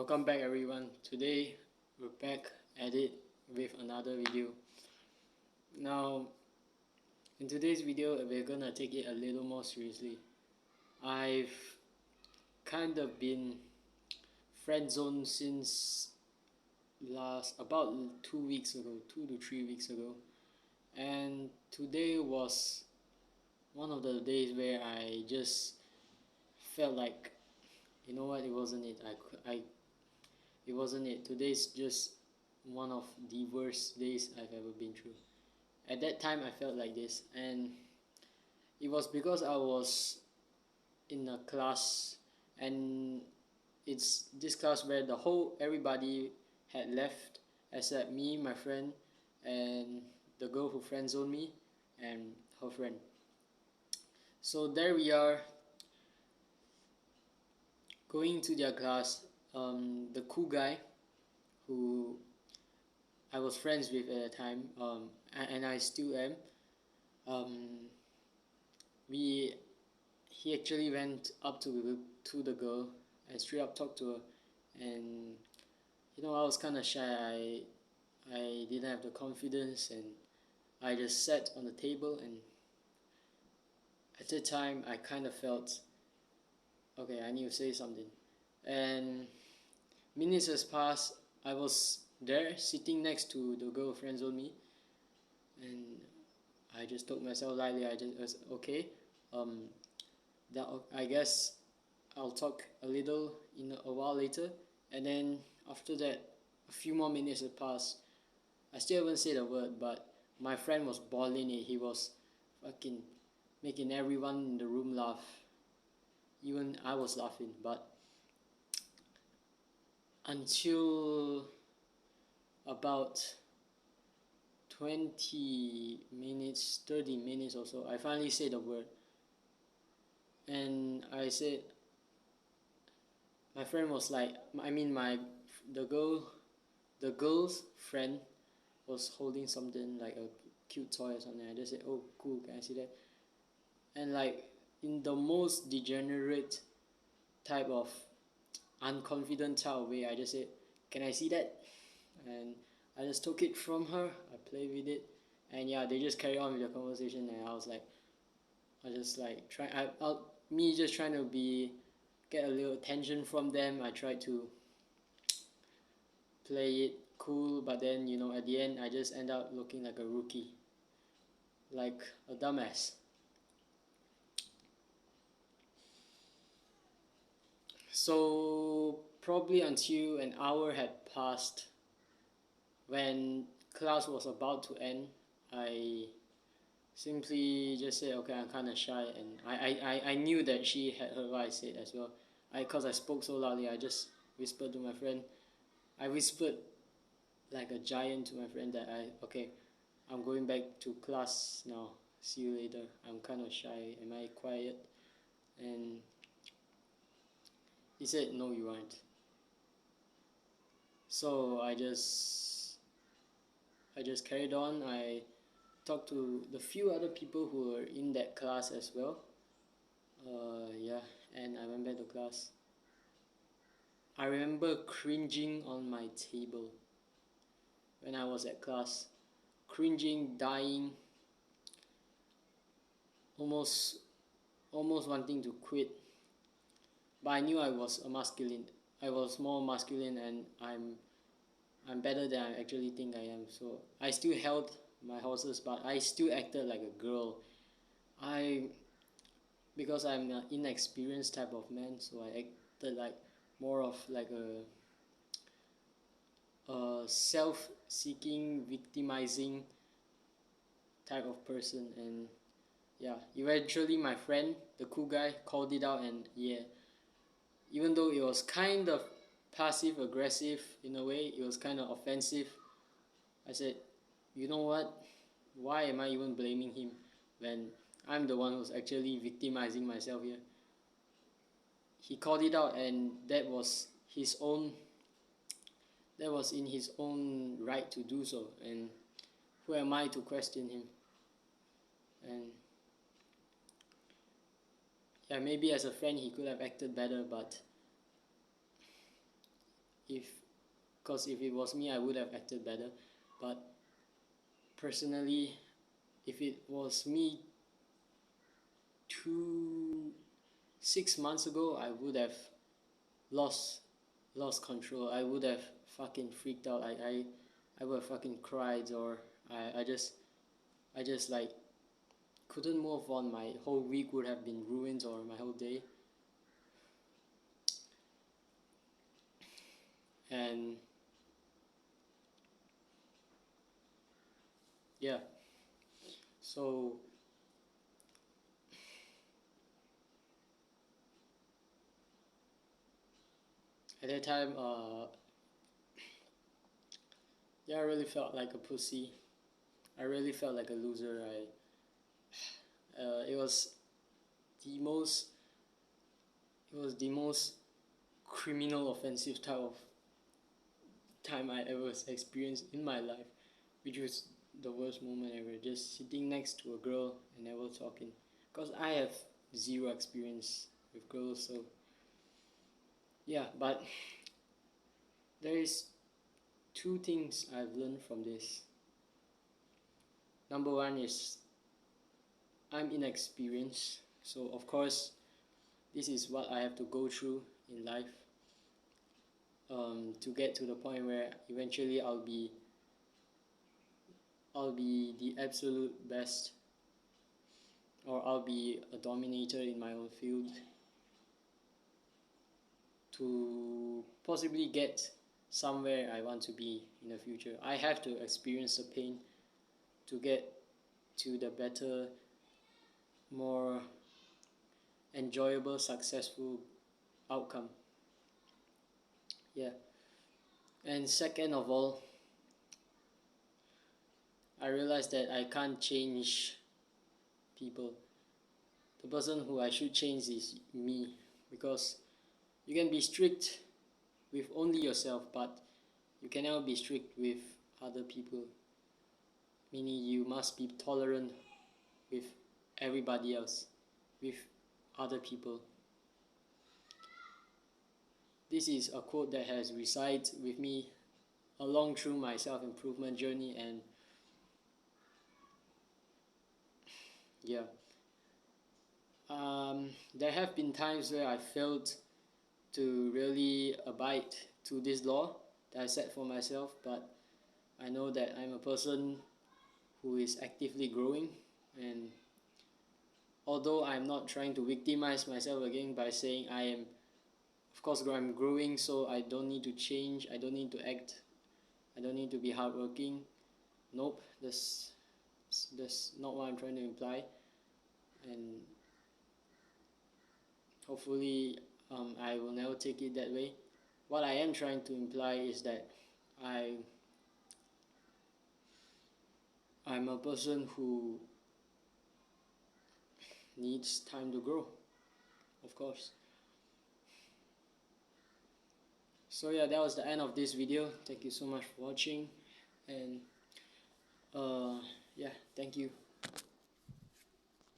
Welcome back everyone. Today we're back at it with another video. Now in today's video we're gonna take it a little more seriously. I've kind of been friend zoned since about 2 weeks ago, 2 to 3 weeks ago, and today was one of the days where I just felt like, you know what, it wasn't it. It wasn't it. Today's just one of the worst days I've ever been through. At that time, I felt like this, and it was because I was in a class, and it's this class where everybody had left except me, my friend, and the girl who friend zoned me, and her friend. So there we are, going to their class. The cool guy who I was friends with at the time, and I still am. He actually went up to the girl and straight up talked to her, and I was kind of shy. I didn't have the confidence, and I just sat on the table, and at the time I kind of felt, okay, I need to say something. And minutes has passed. I was there sitting next to the girl who friend zoned me, and I just told myself lightly, I was okay. I guess I'll talk a little in a while later. And then after that, a few more minutes had passed. I still haven't said a word, but my friend was bawling it. He was fucking making everyone in the room laugh. Even I was laughing, but until about 20 minutes, 30 minutes or so, I finally said a word. And I said, my friend was like, the girl's friend was holding something like a cute toy or something. I just said, oh cool, can I see that? And like in the most degenerate type of unconfident type of way, I just said, can I see that? And I just took it from her, I played with it, and yeah, they just carried on with the conversation, and me just trying to get a little attention from them. I tried to play it cool, but then at the end I just end up looking like a rookie, like a dumbass. So probably until an hour had passed, when class was about to end, I simply just said, okay, I'm kind of shy, and I knew that she had heard what I said as well. Because I spoke so loudly, I just whispered to my friend. I whispered like a giant to my friend that okay, I'm going back to class now. See you later. I'm kind of shy. Am I quiet? And he said, no, you aren't. So I just carried on. I talked to the few other people who were in that class as well. And I went back to class. I remember cringing on my table when I was at class. Cringing, dying, almost wanting to quit. But I knew I was I was more masculine, and I'm better than I actually think I am. So I still held my horses, but I still acted like a girl. Because I'm an inexperienced type of man, so I acted like more of like a self-seeking, victimizing type of person. And yeah, eventually my friend, the cool guy, called it out, and yeah, even though it was kind of passive aggressive in a way, it was kind of offensive. I said, you know what, why am I even blaming him when I'm the one who's actually victimizing myself here? He called it out, and that was in his own right to do so, and who am I to question him? And yeah, maybe as a friend he could have acted better, but because if it was me, I would have acted better. But personally, if it was me 6 months ago, I would have lost control. I would have fucking freaked out. I would have fucking cried, or I just like couldn't move on. My whole week would have been ruined, or my whole day. And yeah, so at that time, yeah, I really felt like a pussy. I really felt like a loser. It was the most criminal, offensive type of time I ever experienced in my life, which was the worst moment ever. Just sitting next to a girl and never talking, cause I have zero experience with girls. So yeah, but there is two things I've learned from this. Number one is I'm inexperienced, so of course this is what I have to go through in life, to get to the point where eventually I'll be the absolute best, or I'll be a dominator in my own field, to possibly get somewhere I want to be in the future. I have to experience the pain to get to the better, more enjoyable, successful outcome. Yeah. And second of all, I realized that I can't change people. The person who I should change is me, because you can be strict with only yourself, but you cannot be strict with other people. Meaning you must be tolerant with everybody else, with other people. This is a quote that has resided with me along through my self-improvement journey, and yeah, there have been times where I failed to really abide to this law that I set for myself, but I know that I'm a person who is actively growing, and although I'm not trying to victimize myself again by saying of course I'm growing, so I don't need to change, I don't need to act, I don't need to be hardworking. Nope, that's not what I'm trying to imply, and hopefully I will never take it that way. What I am trying to imply is that I'm a person who needs time to grow, of course. So yeah, that was the end of this video. Thank you so much for watching, and yeah, thank you.